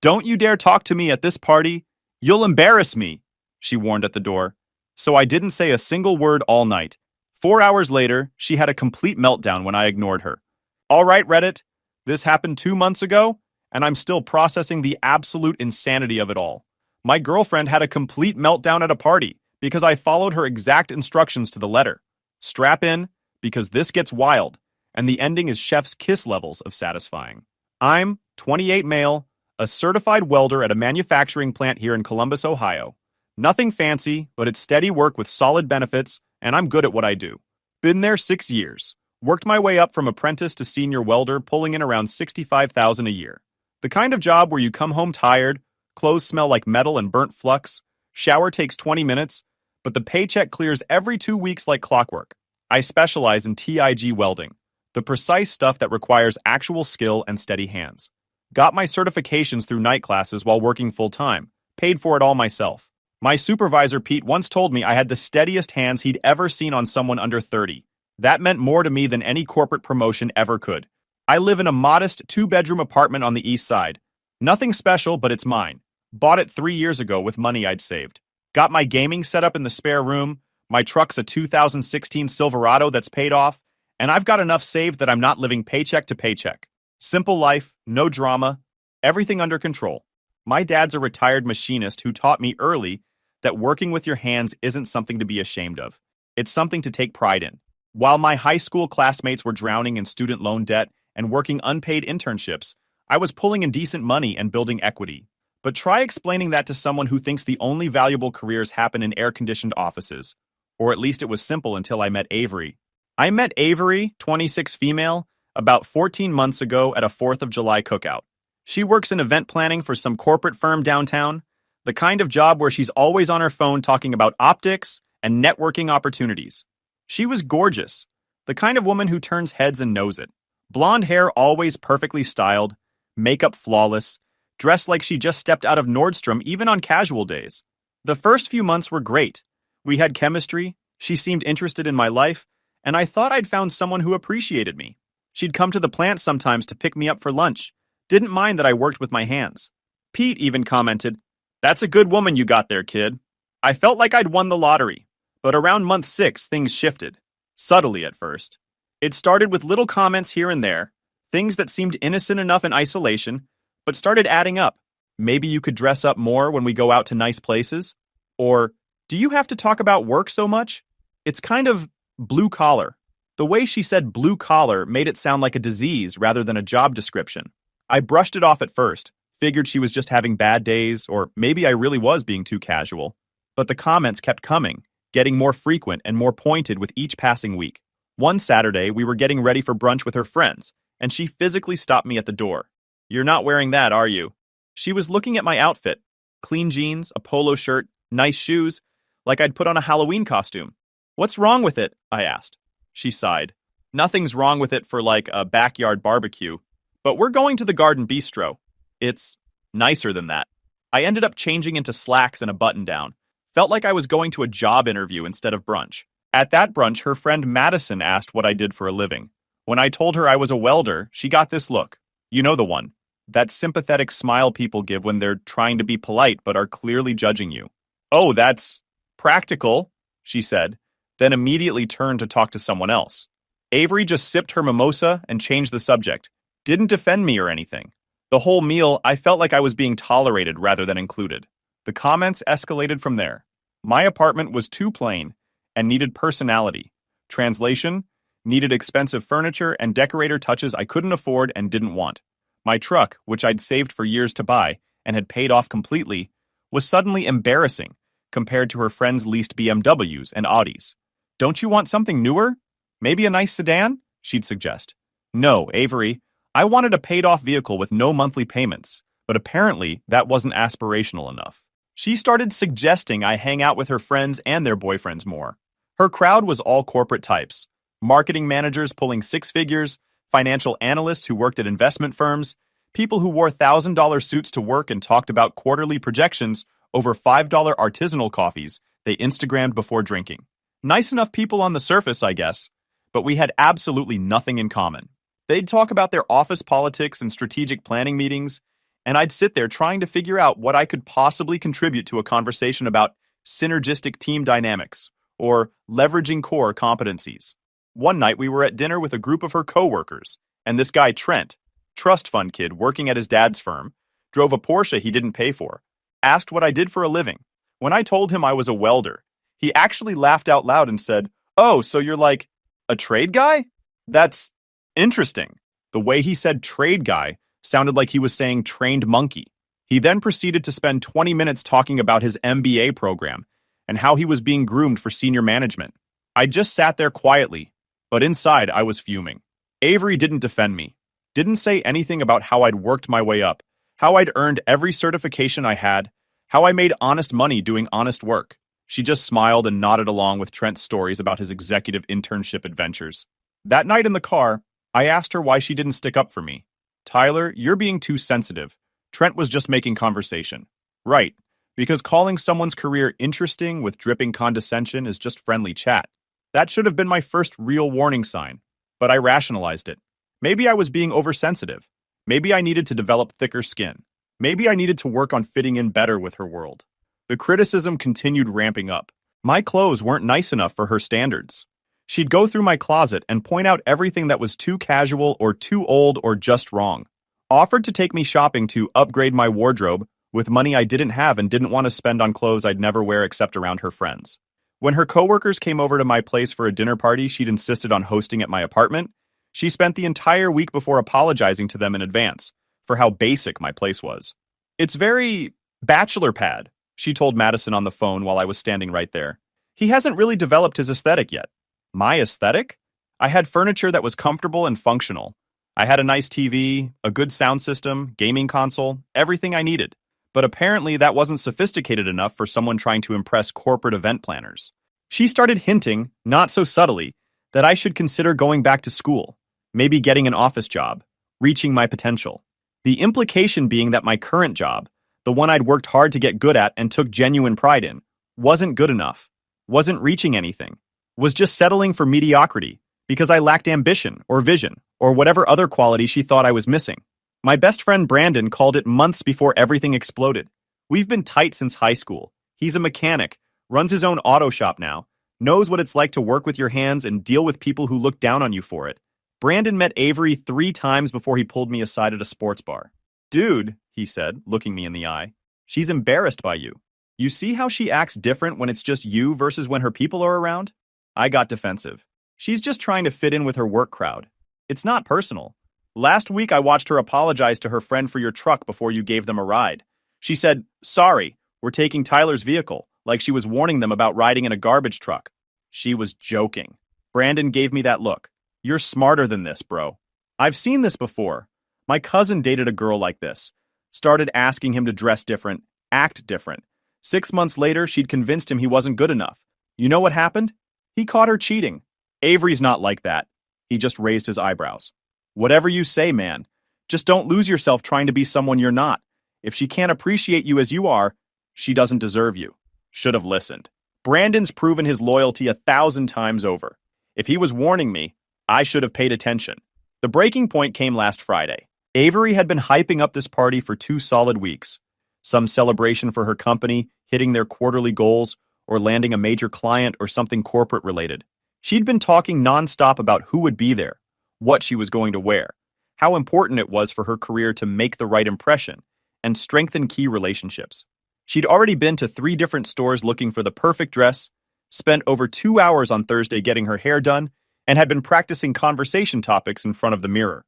"Don't you dare talk to me at this party. You'll embarrass me," she warned at the door. So I didn't say a single word all night. 4 hours later, she had a complete meltdown when I ignored her. All right, Reddit, this happened 2 months ago, and I'm still processing the absolute insanity of it all. My girlfriend had a complete meltdown at a party because I followed her exact instructions to the letter. Strap in, because this gets wild, and the ending is chef's kiss levels of satisfying. I'm 28 male, a certified welder at a manufacturing plant here in Columbus, Ohio. Nothing fancy, but it's steady work with solid benefits, and I'm good at what I do. Been there 6 years. Worked my way up from apprentice to senior welder, pulling in around $65,000 a year. The kind of job where you come home tired, clothes smell like metal and burnt flux, shower takes 20 minutes, but the paycheck clears every 2 weeks like clockwork. I specialize in TIG welding, the precise stuff that requires actual skill and steady hands. Got my certifications through night classes while working full-time, paid for it all myself. My supervisor Pete once told me I had the steadiest hands he'd ever seen on someone under 30. That meant more to me than any corporate promotion ever could. I live in a modest 2-bedroom apartment on the east side. Nothing special, but it's mine. Bought it 3 years ago with money I'd saved. Got my gaming set up in the spare room, my truck's a 2016 Silverado that's paid off, and I've got enough saved that I'm not living paycheck to paycheck. Simple life, no drama, everything under control. My dad's a retired machinist who taught me early that working with your hands isn't something to be ashamed of. It's something to take pride in. While my high school classmates were drowning in student loan debt and working unpaid internships, I was pulling in decent money and building equity. But try explaining that to someone who thinks the only valuable careers happen in air-conditioned offices. Or at least it was simple until I met Avery. I met Avery, 26 female, about 14 months ago at a 4th of July cookout. She works in event planning for some corporate firm downtown, the kind of job where she's always on her phone talking about optics and networking opportunities. She was gorgeous, the kind of woman who turns heads and knows it. Blonde hair always perfectly styled, makeup flawless, dressed like she just stepped out of Nordstrom even on casual days. The first few months were great. We had chemistry, she seemed interested in my life, and I thought I'd found someone who appreciated me. She'd come to the plant sometimes to pick me up for lunch. Didn't mind that I worked with my hands. Pete even commented, "That's a good woman you got there, kid." I felt like I'd won the lottery, but around month 6 things shifted. Subtly at first. It started with little comments here and there, things that seemed innocent enough in isolation, but started adding up. Maybe you could dress up more when we go out to nice places? Or, do you have to talk about work so much? It's kind of blue collar. The way she said blue collar made it sound like a disease rather than a job description. I brushed it off at first, figured she was just having bad days, or maybe I really was being too casual. But the comments kept coming, getting more frequent and more pointed with each passing week. One Saturday, we were getting ready for brunch with her friends, and she physically stopped me at the door. "You're not wearing that, are you?" She was looking at my outfit. Clean jeans, a polo shirt, nice shoes, like I'd put on a Halloween costume. "What's wrong with it?" I asked. She sighed. "Nothing's wrong with it for like a backyard barbecue, but we're going to the Garden Bistro. It's nicer than that." I ended up changing into slacks and a button-down. Felt like I was going to a job interview instead of brunch. At that brunch, her friend Madison asked what I did for a living. When I told her I was a welder, she got this look. You know the one. That sympathetic smile people give when they're trying to be polite but are clearly judging you. "Oh, that's practical," she said, then immediately turned to talk to someone else. Avery just sipped her mimosa and changed the subject. Didn't defend me or anything. The whole meal, I felt like I was being tolerated rather than included. The comments escalated from there. My apartment was too plain and needed personality. Translation, needed expensive furniture and decorator touches I couldn't afford and didn't want. My truck, which I'd saved for years to buy and had paid off completely, was suddenly embarrassing compared to her friends' leased BMWs and Audis. "Don't you want something newer? Maybe a nice sedan?" she'd suggest. "No, Avery, I wanted a paid-off vehicle with no monthly payments, but apparently that wasn't aspirational enough." She started suggesting I hang out with her friends and their boyfriends more. Her crowd was all corporate types. Marketing managers pulling 6 figures, financial analysts who worked at investment firms, people who wore $1,000 suits to work and talked about quarterly projections over $5 artisanal coffees they Instagrammed before drinking. Nice enough people on the surface, I guess, but we had absolutely nothing in common. They'd talk about their office politics and strategic planning meetings, and I'd sit there trying to figure out what I could possibly contribute to a conversation about synergistic team dynamics or leveraging core competencies. One night we were at dinner with a group of her coworkers, and this guy Trent, trust fund kid working at his dad's firm, drove a Porsche he didn't pay for, asked what I did for a living. When I told him I was a welder, he actually laughed out loud and said, "Oh, so you're like a trade guy? That's interesting." The way he said trade guy sounded like he was saying trained monkey. He then proceeded to spend 20 minutes talking about his MBA program and how he was being groomed for senior management. I just sat there quietly, but inside I was fuming. Avery didn't defend me, didn't say anything about how I'd worked my way up, how I'd earned every certification I had, how I made honest money doing honest work. She just smiled and nodded along with Trent's stories about his executive internship adventures. That night in the car, I asked her why she didn't stick up for me. "Tyler, you're being too sensitive. Trent was just making conversation." Right, because calling someone's career interesting with dripping condescension is just friendly chat. That should have been my first real warning sign, but I rationalized it. Maybe I was being oversensitive. Maybe I needed to develop thicker skin. Maybe I needed to work on fitting in better with her world. The criticism continued ramping up. My clothes weren't nice enough for her standards. She'd go through my closet and point out everything that was too casual or too old or just wrong. Offered to take me shopping to upgrade my wardrobe with money I didn't have and didn't want to spend on clothes I'd never wear except around her friends. When her coworkers came over to my place for a dinner party she'd insisted on hosting at my apartment, she spent the entire week before apologizing to them in advance for how basic my place was. "It's very bachelor pad," she told Madison on the phone while I was standing right there. "He hasn't really developed his aesthetic yet." My aesthetic? I had furniture that was comfortable and functional. I had a nice TV, a good sound system, gaming console, everything I needed. But apparently that wasn't sophisticated enough for someone trying to impress corporate event planners. She started hinting, not so subtly, that I should consider going back to school, maybe getting an office job, reaching my potential. The implication being that my current job, the one I'd worked hard to get good at and took genuine pride in, wasn't good enough, wasn't reaching anything, was just settling for mediocrity because I lacked ambition or vision or whatever other quality she thought I was missing. My best friend Brandon called it months before everything exploded. We've been tight since high school. He's a mechanic, runs his own auto shop now, knows what it's like to work with your hands and deal with people who look down on you for it. Brandon met Avery 3 times before he pulled me aside at a sports bar. "Dude," he said, looking me in the eye, "she's embarrassed by you. You see how she acts different when it's just you versus when her people are around?" I got defensive. "She's just trying to fit in with her work crowd. It's not personal. Last week I watched her apologize to her friend for your truck before you gave them a ride. She said, 'Sorry, we're taking Tyler's vehicle,' like she was warning them about riding in a garbage truck. She was joking." Brandon gave me that look. "You're smarter than this, bro. I've seen this before. My cousin dated a girl like this. Started asking him to dress different, act different. 6 months later, she'd convinced him he wasn't good enough. You know what happened? He caught her cheating. Avery's not like that." He just raised his eyebrows. "Whatever you say, man. Just don't lose yourself trying to be someone you're not. If she can't appreciate you as you are, she doesn't deserve you." Should have listened. Brandon's proven his loyalty 1,000 times over. If he was warning me, I should have paid attention. The breaking point came last Friday. Avery had been hyping up this party for 2 solid weeks. Some celebration for her company, hitting their quarterly goals, or landing a major client or something corporate related. She'd been talking nonstop about who would be there, what she was going to wear, how important it was for her career to make the right impression, and strengthen key relationships. She'd already been to 3 different stores looking for the perfect dress, spent over 2 hours on Thursday getting her hair done, and had been practicing conversation topics in front of the mirror.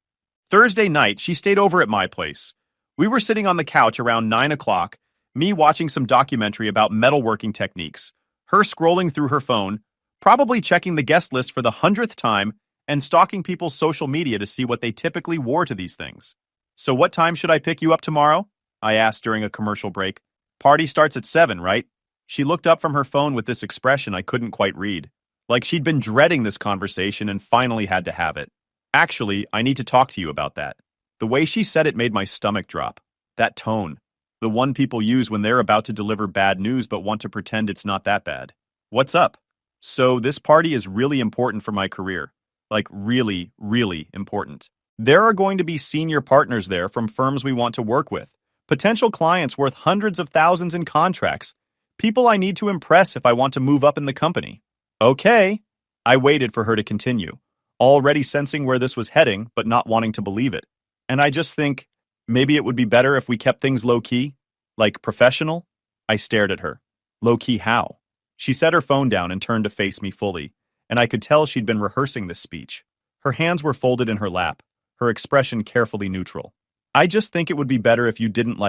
Thursday night, she stayed over at my place. We were sitting on the couch around 9 o'clock, me watching some documentary about metalworking techniques, her scrolling through her phone, probably checking the guest list for the 100th time, and stalking people's social media to see what they typically wore to these things. "So what time should I pick you up tomorrow?" I asked during a commercial break. "Party starts at 7, right?" She looked up from her phone with this expression I couldn't quite read, like she'd been dreading this conversation and finally had to have it. "Actually, I need to talk to you about that." The way she said it made my stomach drop. That tone. The one people use when they're about to deliver bad news but want to pretend it's not that bad. "What's up?" "So this party is really important for my career. Like really, really important. There are going to be senior partners there from firms we want to work with, Potential clients worth hundreds of thousands in contracts. People I need to impress if I want to move up in the company. Okay. I waited for her to continue, already sensing where this was heading, but not wanting to believe it. And I just think, maybe it would be better if we kept things low-key? Like professional? I stared at her. Low-key how? She set her phone down and turned to face me fully, and I could tell she'd been rehearsing this speech. Her hands were folded in her lap, her expression carefully neutral. I just think it would be better if you didn't,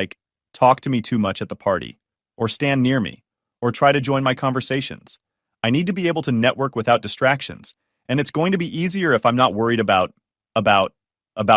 talk to me too much at the party, or stand near me, or try to join my conversations. I need to be able to network without distractions, and it's going to be easier if I'm not worried about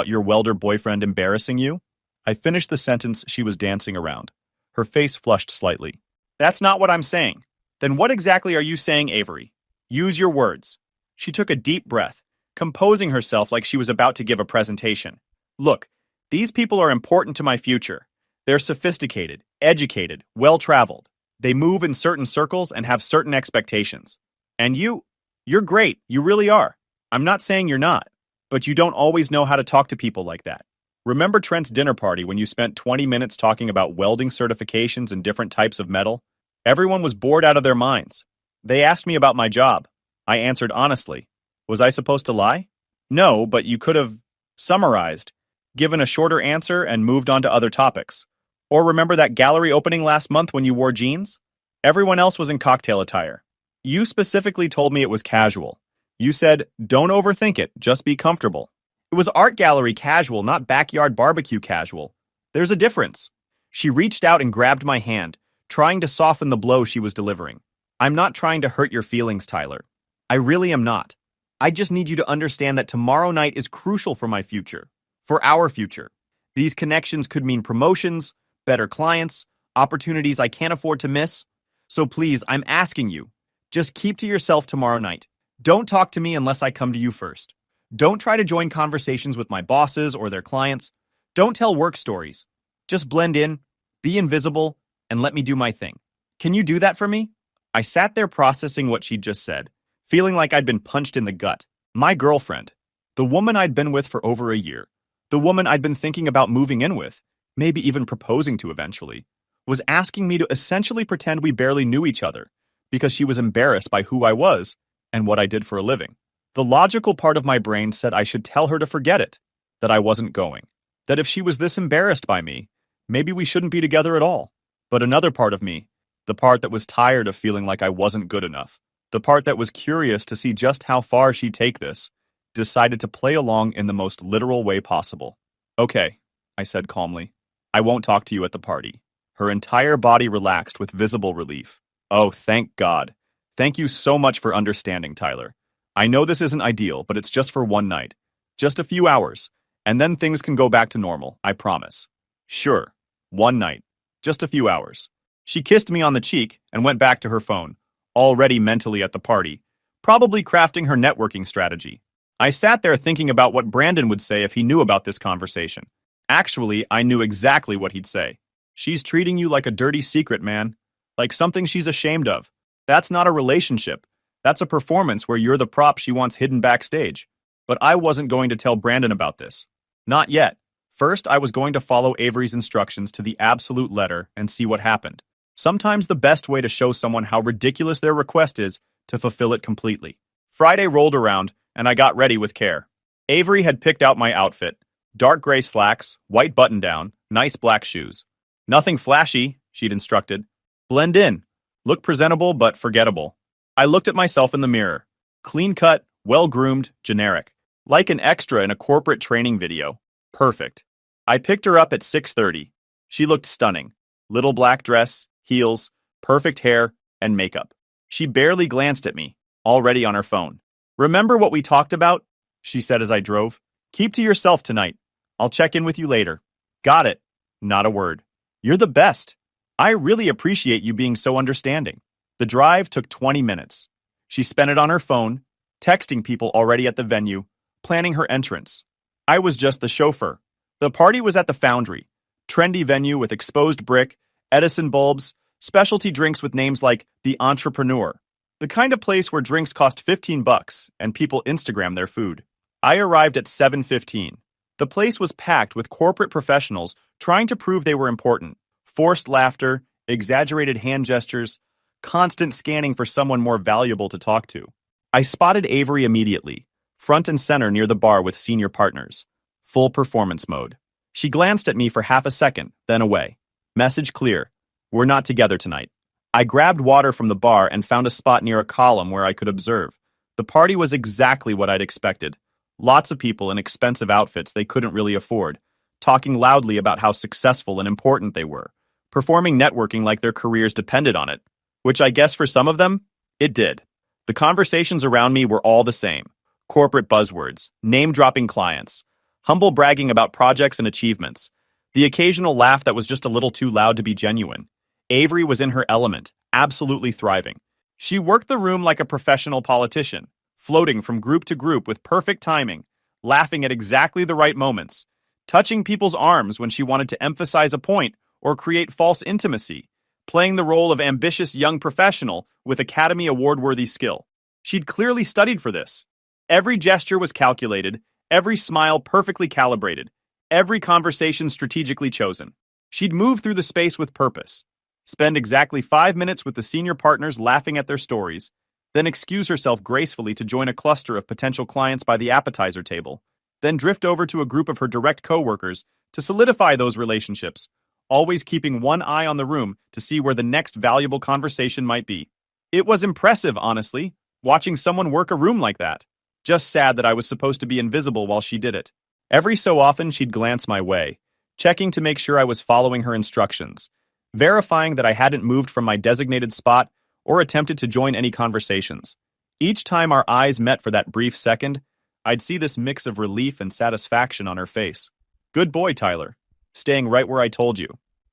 your welder boyfriend embarrassing you. I finished the sentence she was dancing around. Her face flushed slightly. That's not what I'm saying. Then what exactly are you saying, Avery? Use your words. She took a deep breath, composing herself like she was about to give a presentation. Look, these people are important to my future. They're sophisticated, educated, well-traveled. They move in certain circles and have certain expectations. And you're great, you really are. I'm not saying you're not, but you don't always know how to talk to people like that. Remember Trent's dinner party when you spent 20 minutes talking about welding certifications and different types of metal? Everyone was bored out of their minds. They asked me about my job. I answered honestly. Was I supposed to lie? No, but you could have summarized, given a shorter answer, and moved on to other topics. Or remember that gallery opening last month when you wore jeans? Everyone else was in cocktail attire. You specifically told me it was casual. You said, don't overthink it, just be comfortable. It was art gallery casual, not backyard barbecue casual. There's a difference. She reached out and grabbed my hand, trying to soften the blow she was delivering. I'm not trying to hurt your feelings, Tyler. I really am not. I just need you to understand that tomorrow night is crucial for my future, for our future. These connections could mean promotions, better clients, opportunities I can't afford to miss. So please, I'm asking you, just keep to yourself tomorrow night. Don't talk to me unless I come to you first. Don't try to join conversations with my bosses or their clients. Don't tell work stories. Just blend in, be invisible, and let me do my thing. Can you do that for me? I sat there processing what she'd just said, feeling like I'd been punched in the gut. My girlfriend, the woman I'd been with for over a year, the woman I'd been thinking about moving in with, maybe even proposing to eventually, was asking me to essentially pretend we barely knew each other because she was embarrassed by who I was and what I did for a living. The logical part of my brain said I should tell her to forget it, that I wasn't going, that if she was this embarrassed by me, maybe we shouldn't be together at all. But another part of me, the part that was tired of feeling like I wasn't good enough, the part that was curious to see just how far she'd take this, decided to play along in the most literal way possible. Okay, I said calmly. I won't talk to you at the party. Her entire body relaxed with visible relief. Oh, thank God. Thank you so much for understanding, Tyler. I know this isn't ideal, but it's just for one night. Just a few hours, and then things can go back to normal, I promise. Sure, one night. Just a few hours. She kissed me on the cheek and went back to her phone, already mentally at the party, probably crafting her networking strategy. I sat there thinking about what Brandon would say if he knew about this conversation. Actually, I knew exactly what he'd say. She's treating you like a dirty secret, man. Like something she's ashamed of. That's not a relationship. That's a performance where you're the prop she wants hidden backstage. But I wasn't going to tell Brandon about this. Not yet. First, I was going to follow Avery's instructions to the absolute letter and see what happened. Sometimes the best way to show someone how ridiculous their request is to fulfill it completely. Friday rolled around, and I got ready with care. Avery had picked out my outfit. Dark gray slacks, white button-down, nice black shoes. Nothing flashy, she'd instructed. Blend in. Look presentable but forgettable. I looked at myself in the mirror. Clean-cut, well-groomed, generic. Like an extra in a corporate training video. Perfect. I picked her up at 6:30. She looked stunning. Little black dress, heels, perfect hair, and makeup. She barely glanced at me, already on her phone. Remember what we talked about? She said as I drove. Keep to yourself tonight. I'll check in with you later. Got it. Not a word. You're the best. I really appreciate you being so understanding. The drive took 20 minutes. She spent it on her phone, texting people already at the venue, planning her entrance. I was just the chauffeur. The party was at the Foundry, trendy venue with exposed brick, Edison bulbs, specialty drinks with names like The Entrepreneur. The kind of place where drinks cost $15 and people Instagram their food. I arrived at 7:15. The place was packed with corporate professionals trying to prove they were important. Forced laughter, exaggerated hand gestures, constant scanning for someone more valuable to talk to. I spotted Avery immediately, front and center near the bar with senior partners. Full performance mode. She glanced at me for half a second, then away. Message clear. We're not together tonight. I grabbed water from the bar and found a spot near a column where I could observe. The party was exactly what I'd expected. Lots of people in expensive outfits they couldn't really afford, talking loudly about how successful and important they were, performing networking like their careers depended on it, which I guess for some of them, it did. The conversations around me were all the same. Corporate buzzwords, name-dropping clients, humble bragging about projects and achievements, the occasional laugh that was just a little too loud to be genuine. Avery was in her element, absolutely thriving. She worked the room like a professional politician, floating from group to group with perfect timing, laughing at exactly the right moments, touching people's arms when she wanted to emphasize a point or create false intimacy, playing the role of ambitious young professional with Academy Award-worthy skill. She'd clearly studied for this. Every gesture was calculated, every smile perfectly calibrated, every conversation strategically chosen. She'd move through the space with purpose, spend exactly 5 minutes with the senior partners laughing at their stories, then excuse herself gracefully to join a cluster of potential clients by the appetizer table, then drift over to a group of her direct coworkers to solidify those relationships, always keeping one eye on the room to see where the next valuable conversation might be. It was impressive, honestly, watching someone work a room like that. Just sad that I was supposed to be invisible while she did it. Every so often, she'd glance my way, checking to make sure I was following her instructions, verifying that I hadn't moved from my designated spot or attempted to join any conversations. Each time our eyes met for that brief second, I'd see this mix of relief and satisfaction on her face. Good boy, Tyler. Staying right where I told you.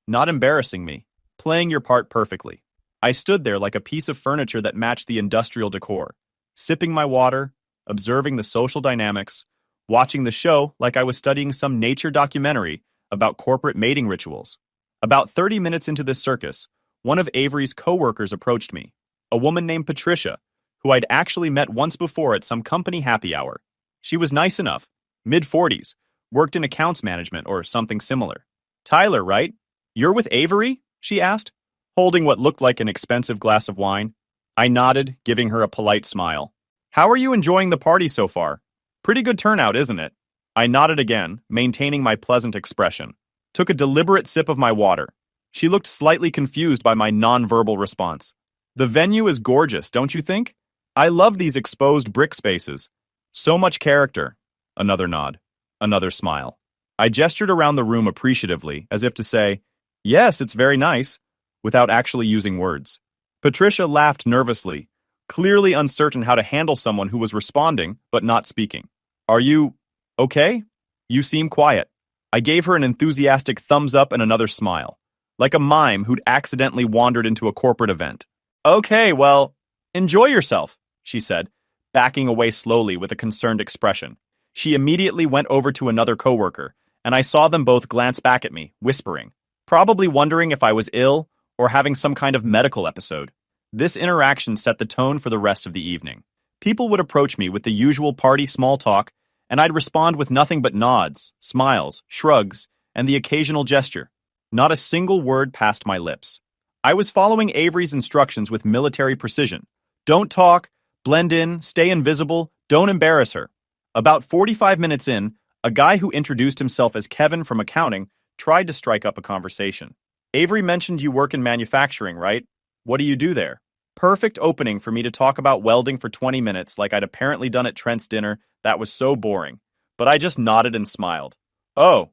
Not embarrassing me. Playing your part perfectly. I stood there like a piece of furniture that matched the industrial decor, sipping my water, observing the social dynamics, watching the show like I was studying some nature documentary about corporate mating rituals. About 30 minutes into this circus, one of Avery's coworkers approached me, a woman named Patricia, who I'd actually met once before at some company happy hour. She was nice enough, mid-40s, worked in accounts management or something similar. Tyler, right? You're with Avery? She asked, holding what looked like an expensive glass of wine. I nodded, giving her a polite smile. How are you enjoying the party so far? Pretty good turnout, isn't it? I nodded again, maintaining my pleasant expression. Took a deliberate sip of my water. She looked slightly confused by my non-verbal response. The venue is gorgeous, don't you think? I love these exposed brick spaces. So much character. Another nod. Another smile. I gestured around the room appreciatively, as if to say, yes, it's very nice, without actually using words. Patricia laughed nervously, clearly uncertain how to handle someone who was responding, but not speaking. Are you okay? You seem quiet. I gave her an enthusiastic thumbs up and another smile, like a mime who'd accidentally wandered into a corporate event. Okay, well, enjoy yourself, she said, backing away slowly with a concerned expression. She immediately went over to another coworker, and I saw them both glance back at me, whispering, probably wondering if I was ill or having some kind of medical episode. This interaction set the tone for the rest of the evening. People would approach me with the usual party small talk, and I'd respond with nothing but nods, smiles, shrugs, and the occasional gesture. Not a single word passed my lips. I was following Avery's instructions with military precision. Don't talk, blend in, stay invisible, don't embarrass her. About 45 minutes in, a guy who introduced himself as Kevin from accounting tried to strike up a conversation. Avery mentioned you work in manufacturing, right? What do you do there? Perfect opening for me to talk about welding for 20 minutes like I'd apparently done at Trent's dinner. That was so boring. But I just nodded and smiled. Oh,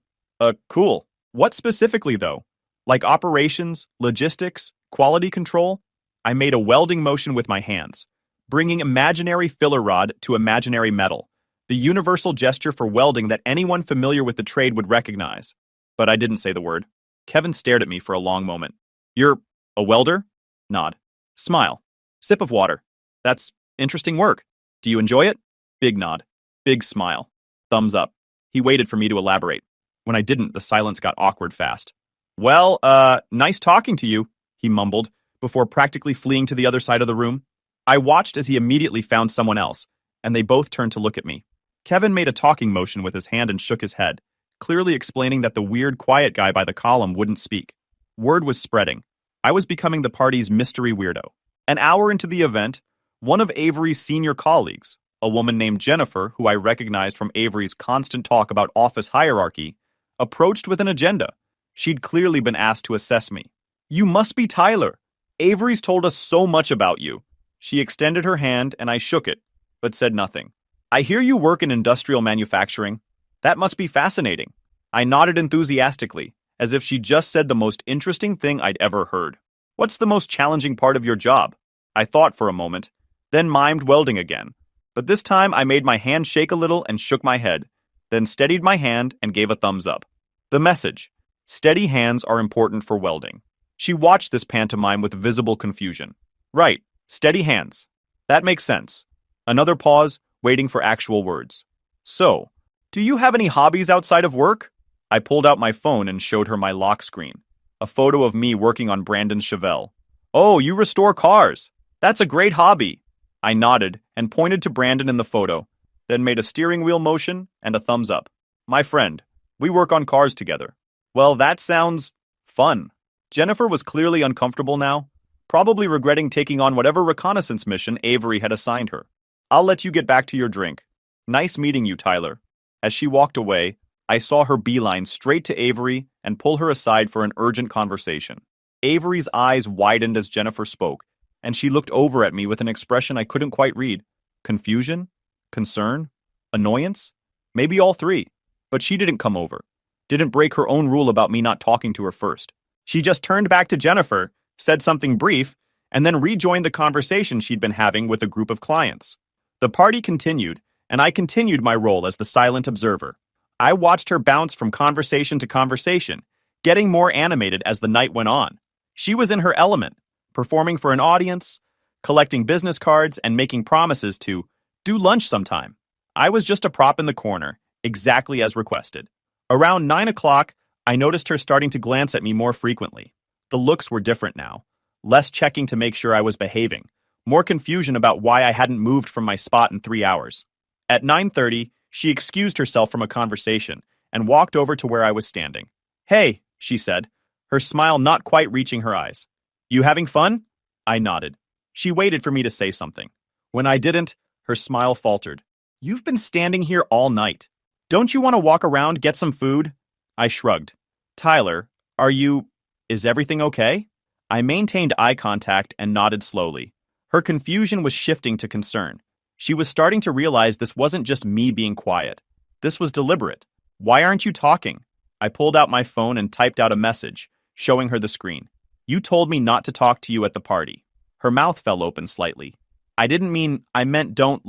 cool. What specifically, though? Like operations, logistics, quality control? I made a welding motion with my hands, bringing imaginary filler rod to imaginary metal, the universal gesture for welding that anyone familiar with the trade would recognize. But I didn't say the word. Kevin stared at me for a long moment. You're a welder? Nod. Smile. Sip of water. That's interesting work. Do you enjoy it? Big nod. Big smile. Thumbs up. He waited for me to elaborate. When I didn't, the silence got awkward fast. Well, nice talking to you, he mumbled, before practically fleeing to the other side of the room. I watched as he immediately found someone else, and they both turned to look at me. Kevin made a talking motion with his hand and shook his head, clearly explaining that the weird quiet guy by the column wouldn't speak. Word was spreading. I was becoming the party's mystery weirdo. An hour into the event, one of Avery's senior colleagues, a woman named Jennifer, who I recognized from Avery's constant talk about office hierarchy, approached with an agenda. She'd clearly been asked to assess me. "You must be Tyler. Avery's told us so much about you." She extended her hand and I shook it, but said nothing. "I hear you work in industrial manufacturing. That must be fascinating." I nodded enthusiastically, as if she just said the most interesting thing I'd ever heard. "What's the most challenging part of your job?" I thought for a moment, then mimed welding again. But this time I made my hand shake a little and shook my head, then steadied my hand and gave a thumbs up. The message: steady hands are important for welding. She watched this pantomime with visible confusion. Right, steady hands. That makes sense. Another pause, waiting for actual words. "So, do you have any hobbies outside of work?" I pulled out my phone and showed her my lock screen. A photo of me working on Brandon's Chevelle. "Oh, you restore cars. That's a great hobby." I nodded and pointed to Brandon in the photo, then made a steering wheel motion and a thumbs up. "My friend, we work on cars together." "Well, that sounds fun." Jennifer was clearly uncomfortable now, probably regretting taking on whatever reconnaissance mission Avery had assigned her. "I'll let you get back to your drink. Nice meeting you, Tyler." As she walked away, I saw her beeline straight to Avery and pull her aside for an urgent conversation. Avery's eyes widened as Jennifer spoke, and she looked over at me with an expression I couldn't quite read. Confusion? Concern? Annoyance? Maybe all three. But she didn't come over. Didn't break her own rule about me not talking to her first. She just turned back to Jennifer, said something brief, and then rejoined the conversation she'd been having with a group of clients. The party continued, and I continued my role as the silent observer. I watched her bounce from conversation to conversation, getting more animated as the night went on. She was in her element, performing for an audience, collecting business cards, and making promises to do lunch sometime. I was just a prop in the corner, exactly as requested. Around 9 o'clock, I noticed her starting to glance at me more frequently. The looks were different now. Less checking to make sure I was behaving. More confusion about why I hadn't moved from my spot in 3 hours. At 9:30, she excused herself from a conversation and walked over to where I was standing. "Hey," she said, her smile not quite reaching her eyes. "You having fun?" I nodded. She waited for me to say something. When I didn't, her smile faltered. "You've been standing here all night. Don't you want to walk around, get some food?" I shrugged. "Tyler, is everything okay?" I maintained eye contact and nodded slowly. Her confusion was shifting to concern. She was starting to realize this wasn't just me being quiet. This was deliberate. "Why aren't you talking?" I pulled out my phone and typed out a message, showing her the screen. "You told me not to talk to you at the party." Her mouth fell open slightly. I meant don't,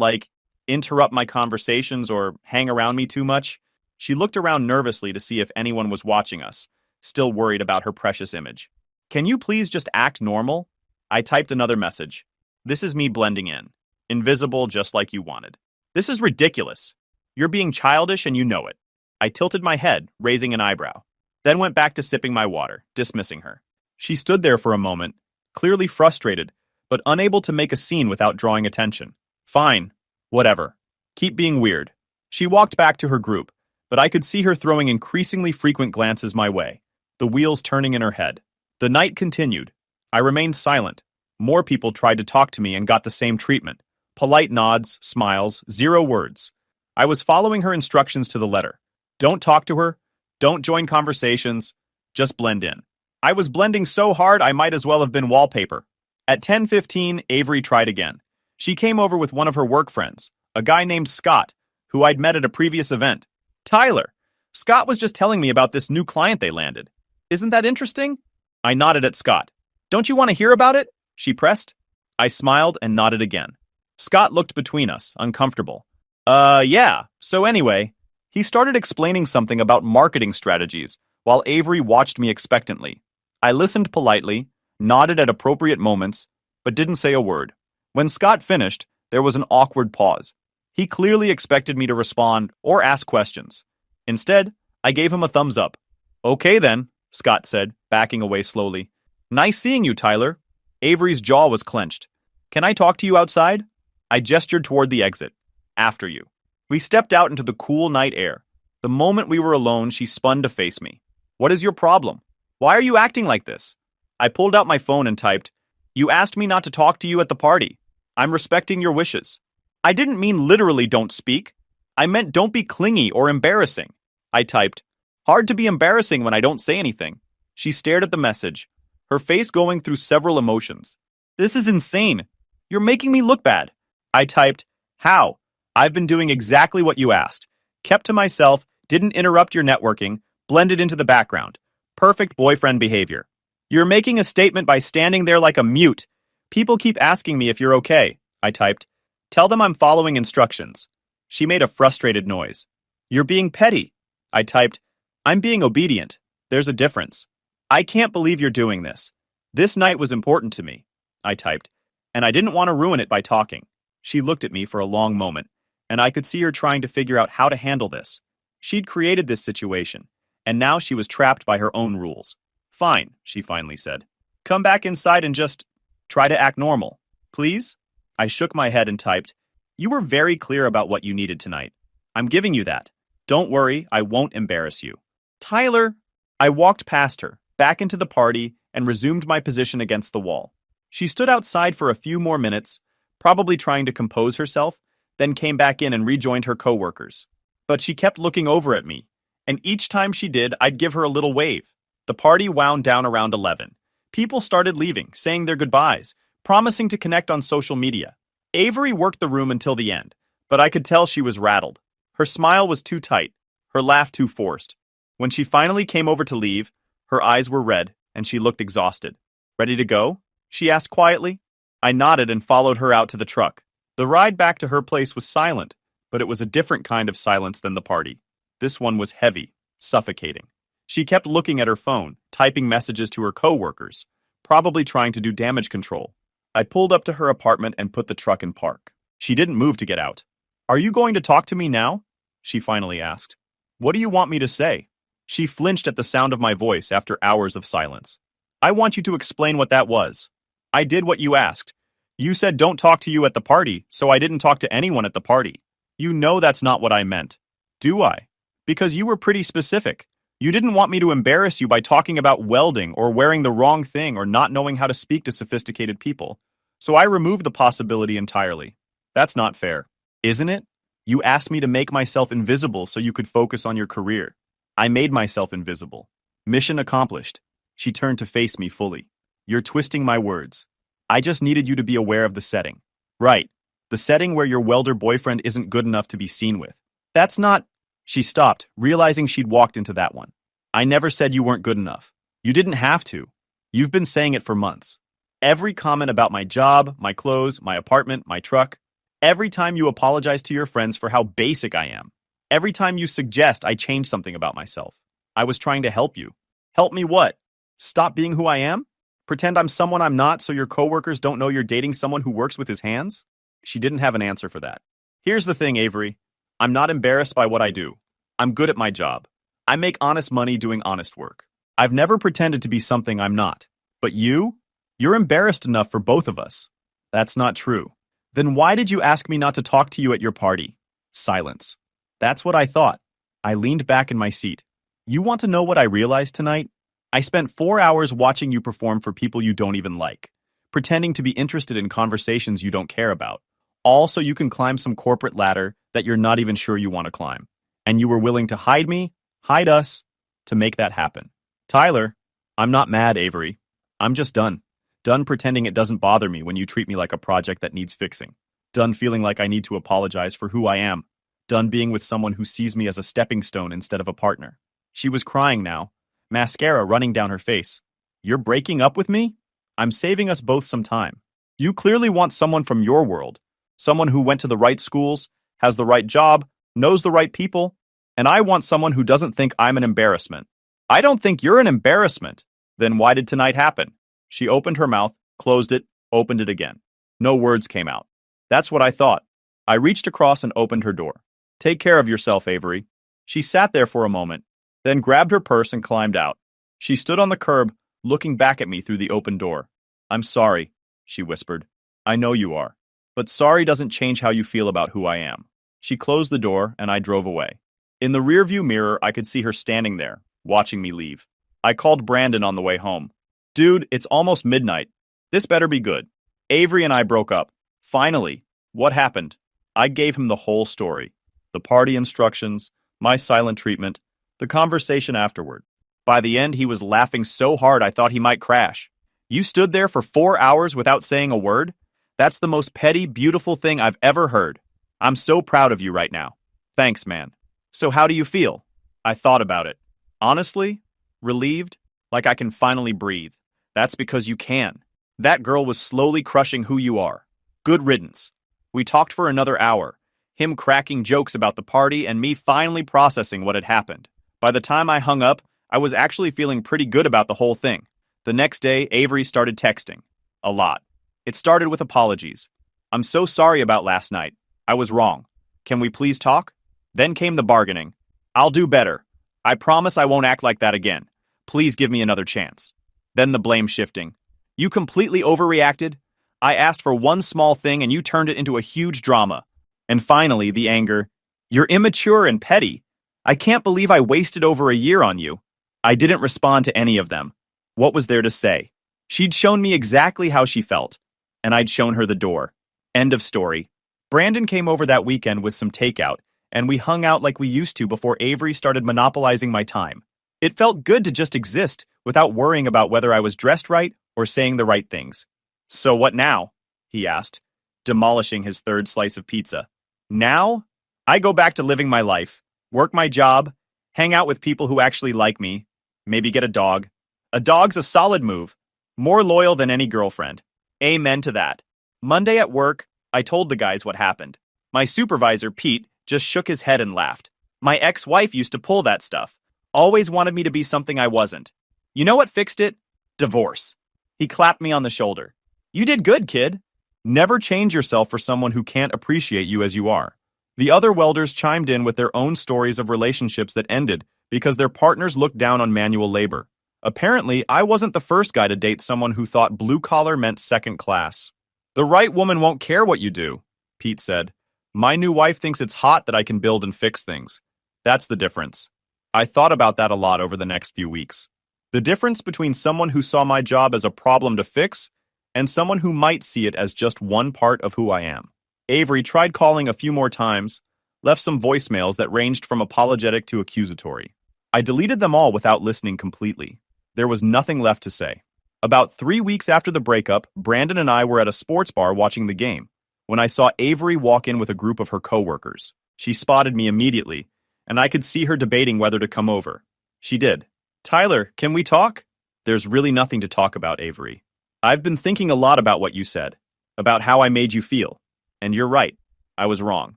interrupt my conversations or hang around me too much." She looked around nervously to see if anyone was watching us, still worried about her precious image. "Can you please just act normal?" I typed another message. "This is me blending in. Invisible just like you wanted." "This is ridiculous. You're being childish and you know it." I tilted my head, raising an eyebrow, then went back to sipping my water, dismissing her. She stood there for a moment, clearly frustrated, but unable to make a scene without drawing attention. "Fine. Whatever. Keep being weird." She walked back to her group, but I could see her throwing increasingly frequent glances my way, the wheels turning in her head. The night continued. I remained silent. More people tried to talk to me and got the same treatment. Polite nods, smiles, 0 words. I was following her instructions to the letter. Don't talk to her. Don't join conversations. Just blend in. I was blending so hard I might as well have been wallpaper. At 10:15, Avery tried again. She came over with one of her work friends, a guy named Scott, who I'd met at a previous event. "Tyler, Scott was just telling me about this new client they landed. Isn't that interesting?" I nodded at Scott. "Don't you want to hear about it?" she pressed. I smiled and nodded again. Scott looked between us, uncomfortable. Yeah, so anyway, he started explaining something about marketing strategies, while Avery watched me expectantly. I listened politely, nodded at appropriate moments, but didn't say a word. When Scott finished, there was an awkward pause. He clearly expected me to respond or ask questions. Instead, I gave him a thumbs up. "Okay then," Scott said, backing away slowly. "Nice seeing you, Tyler." Avery's jaw was clenched. "Can I talk to you outside?" I gestured toward the exit. "After you." We stepped out into the cool night air. The moment we were alone, she spun to face me. What is your problem? Why are you acting like this? I pulled out my phone and typed, You asked me not to talk to you at the party. I'm respecting your wishes. I didn't mean literally don't speak. I meant don't be clingy or embarrassing. I typed, Hard to be embarrassing when I don't say anything. She stared at the message, her face going through several emotions. This is insane. You're making me look bad. I typed, How? I've been doing exactly what you asked. Kept to myself, didn't interrupt your networking, blended into the background. Perfect boyfriend behavior. You're making a statement by standing there like a mute. People keep asking me if you're okay. I typed, Tell them I'm following instructions. She made a frustrated noise. You're being petty. I typed, I'm being obedient. There's a difference. I can't believe you're doing this. This night was important to me. I typed, and I didn't want to ruin it by talking. She looked at me for a long moment, and I could see her trying to figure out how to handle this. She'd created this situation, and now she was trapped by her own rules. Fine, she finally said. Come back inside and just try to act normal. Please? I shook my head and typed, You were very clear about what you needed tonight. I'm giving you that. Don't worry, I won't embarrass you. Tyler! I walked past her, back into the party, and resumed my position against the wall. She stood outside for a few more minutes, probably trying to compose herself, then came back in and rejoined her coworkers. But she kept looking over at me, and each time she did, I'd give her a little wave. The party wound down around 11. People started leaving, saying their goodbyes, promising to connect on social media. Avery worked the room until the end, but I could tell she was rattled. Her smile was too tight, her laugh too forced. When she finally came over to leave, her eyes were red, and she looked exhausted. Ready to go? She asked quietly. I nodded and followed her out to the truck. The ride back to her place was silent, but it was a different kind of silence than the party. This one was heavy, suffocating. She kept looking at her phone, typing messages to her coworkers, probably trying to do damage control. I pulled up to her apartment and put the truck in park. She didn't move to get out. Are you going to talk to me now? She finally asked. What do you want me to say? She flinched at the sound of my voice after hours of silence. I want you to explain what that was. I did what you asked. You said don't talk to you at the party, so I didn't talk to anyone at the party. You know that's not what I meant. Do I? Because you were pretty specific. You didn't want me to embarrass you by talking about welding or wearing the wrong thing or not knowing how to speak to sophisticated people. So I removed the possibility entirely. That's not fair, isn't it? You asked me to make myself invisible so you could focus on your career. I made myself invisible. Mission accomplished. She turned to face me fully. You're twisting my words. I just needed you to be aware of the setting. Right. The setting where your welder boyfriend isn't good enough to be seen with. That's not... She stopped, realizing she'd walked into that one. I never said you weren't good enough. You didn't have to. You've been saying it for months. Every comment about my job, my clothes, my apartment, my truck. Every time you apologize to your friends for how basic I am. Every time you suggest I change something about myself. I was trying to help you. Help me what? Stop being who I am? Pretend I'm someone I'm not so your coworkers don't know you're dating someone who works with his hands? She didn't have an answer for that. Here's the thing, Avery. I'm not embarrassed by what I do. I'm good at my job. I make honest money doing honest work. I've never pretended to be something I'm not. But you? You're embarrassed enough for both of us. That's not true. Then why did you ask me not to talk to you at your party? Silence. That's what I thought. I leaned back in my seat. You want to know what I realized tonight? I spent 4 hours watching you perform for people you don't even like, pretending to be interested in conversations you don't care about, all so you can climb some corporate ladder that you're not even sure you want to climb. And you were willing to hide me, hide us, to make that happen. Tyler, I'm not mad, Avery. I'm just done. Done pretending it doesn't bother me when you treat me like a project that needs fixing. Done feeling like I need to apologize for who I am. Done being with someone who sees me as a stepping stone instead of a partner. She was crying now, mascara running down her face. You're breaking up with me? I'm saving us both some time. You clearly want someone from your world. Someone who went to the right schools, has the right job, knows the right people. And I want someone who doesn't think I'm an embarrassment. I don't think you're an embarrassment. Then why did tonight happen? She opened her mouth, closed it, opened it again. No words came out. That's what I thought. I reached across and opened her door. Take care of yourself, Avery. She sat there for a moment, then grabbed her purse and climbed out. She stood on the curb, looking back at me through the open door. I'm sorry, she whispered. I know you are. But sorry doesn't change how you feel about who I am. She closed the door and I drove away. In the rearview mirror, I could see her standing there, watching me leave. I called Brandon on the way home. Dude, it's almost midnight. This better be good. Avery and I broke up. Finally. What happened? I gave him the whole story. The party instructions, my silent treatment, the conversation afterward. By the end, he was laughing so hard I thought he might crash. You stood there for 4 hours without saying a word? That's the most petty, beautiful thing I've ever heard. I'm so proud of you right now. Thanks, man. So how do you feel? I thought about it. Honestly, relieved, like I can finally breathe. That's because you can. That girl was slowly crushing who you are. Good riddance. We talked for another hour, him cracking jokes about the party and me finally processing what had happened. By the time I hung up, I was actually feeling pretty good about the whole thing. The next day, Avery started texting. A lot. It started with apologies. I'm so sorry about last night. I was wrong. Can we please talk? Then came the bargaining. I'll do better. I promise I won't act like that again. Please give me another chance. Then the blame shifting. You completely overreacted. I asked for one small thing and you turned it into a huge drama. And finally, the anger. You're immature and petty. I can't believe I wasted over a year on you. I didn't respond to any of them. What was there to say? She'd shown me exactly how she felt, and I'd shown her the door. End of story. Brandon came over that weekend with some takeout, and we hung out like we used to before Avery started monopolizing my time. It felt good to just exist without worrying about whether I was dressed right or saying the right things. So what now? He asked, demolishing his third slice of pizza. Now? I go back to living my life, work my job, hang out with people who actually like me, maybe get a dog. A dog's a solid move, more loyal than any girlfriend. Amen to that. Monday at work, I told the guys what happened. My supervisor, Pete, just shook his head and laughed. My ex-wife used to pull that stuff. Always wanted me to be something I wasn't. You know what fixed it? Divorce. He clapped me on the shoulder. You did good, kid. Never change yourself for someone who can't appreciate you as you are. The other welders chimed in with their own stories of relationships that ended because their partners looked down on manual labor. Apparently, I wasn't the first guy to date someone who thought blue collar meant second class. The right woman won't care what you do, Pete said. My new wife thinks it's hot that I can build and fix things. That's the difference. I thought about that a lot over the next few weeks. The difference between someone who saw my job as a problem to fix and someone who might see it as just one part of who I am. Avery tried calling a few more times, left some voicemails that ranged from apologetic to accusatory. I deleted them all without listening completely. There was nothing left to say. About 3 weeks after the breakup, Brandon and I were at a sports bar watching the game when I saw Avery walk in with a group of her coworkers. She spotted me immediately, and I could see her debating whether to come over. She did. Tyler, can we talk? There's really nothing to talk about, Avery. I've been thinking a lot about what you said, about how I made you feel. And you're right. I was wrong.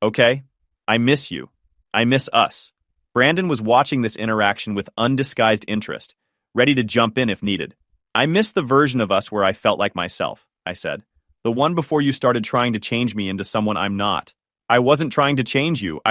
Okay? I miss you. I miss us. Brandon was watching this interaction with undisguised interest, ready to jump in if needed. I miss the version of us where I felt like myself, I said. The one before you started trying to change me into someone I'm not. I wasn't trying to change you.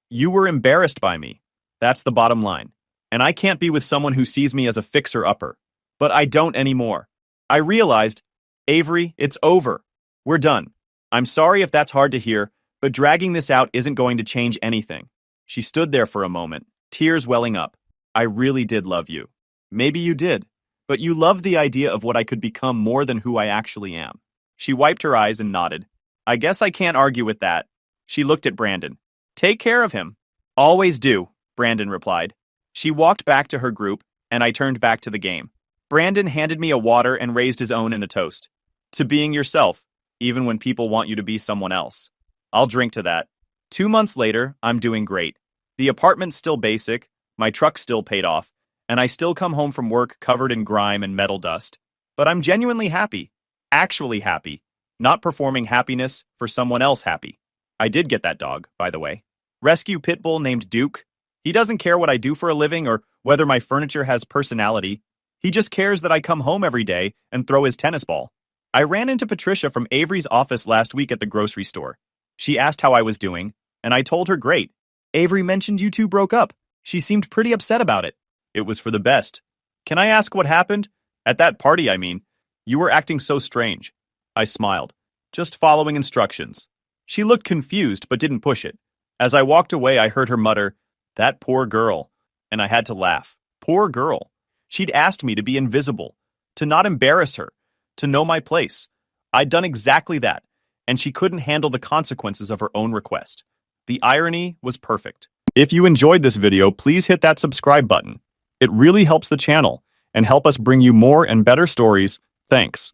You were embarrassed by me. That's the bottom line. And I can't be with someone who sees me as a fixer-upper. But I don't anymore. I realized, Avery, it's over. We're done. I'm sorry if that's hard to hear, but dragging this out isn't going to change anything. She stood there for a moment, tears welling up. I really did love you. Maybe you did, but you loved the idea of what I could become more than who I actually am. She wiped her eyes and nodded. I guess I can't argue with that. She looked at Brandon. Take care of him. Always do, Brandon replied. She walked back to her group, and I turned back to the game. Brandon handed me a water and raised his own in a toast. To being yourself, even when people want you to be someone else. I'll drink to that. 2 months later, I'm doing great. The apartment's still basic, my truck's still paid off, and I still come home from work covered in grime and metal dust. But I'm genuinely happy. Actually happy. Not performing happiness for someone else happy. I did get that dog, by the way. Rescue pit bull named Duke. He doesn't care what I do for a living or whether my furniture has personality. He just cares that I come home every day and throw his tennis ball. I ran into Patricia from Avery's office last week at the grocery store. She asked how I was doing, and I told her great. Avery mentioned you two broke up. She seemed pretty upset about it. It was for the best. Can I ask what happened? At that party, I mean. You were acting so strange. I smiled. Just following instructions. She looked confused but didn't push it. As I walked away, I heard her mutter, "That poor girl," and I had to laugh. Poor girl. She'd asked me to be invisible, to not embarrass her, to know my place. I'd done exactly that, and she couldn't handle the consequences of her own request. The irony was perfect. If you enjoyed this video, please hit that subscribe button. It really helps the channel and help us bring you more and better stories. Thanks.